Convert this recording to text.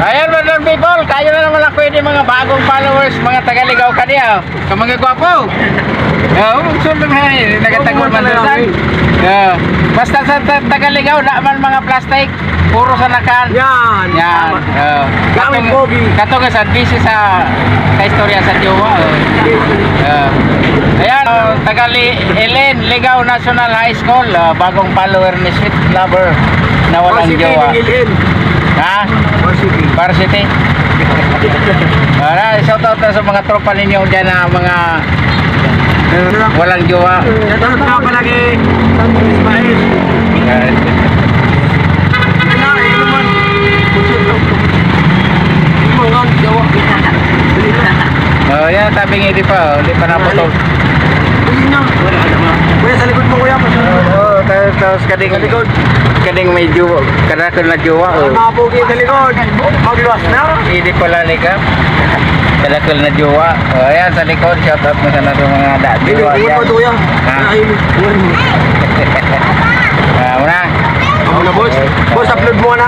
Ayan, madam people, kayo na naman ako yung mga bagong followers, mga tagaligaw ka niya. Ka mga gwapo. Sunod na yun, nagatagol man doon. Basta sa tagaligaw, naman mga plastic, puro sa nakan. Yan. Yan. Gamit pogi. Katong sa busy sa istorya sa Jowa. Ayan, Tagali Ellen, Ligaw National High School, bagong follower ni Sweet Lover na walang jowa. Ha? Varsity. Shout out na sa mga tropa ninyo dyan na mga walang jowa. Shout out ka palagi. Ismail. Oh, yan, tabing hindi pa, hindi pa naputol. Kuya, sa likod mo kuya. Oo, tapos kading may jowa, kadakol na jowa. Mga pugi sa likod. Magluwas na. Hindi pala nika. Kadakol na jowa. Oh, yan, sa likod, shout out mo sana sa mga jowa Iwan yan. mo ito kuya. Ha? Iwan mo. Muna. Ako na boss. Boss, upload mo na.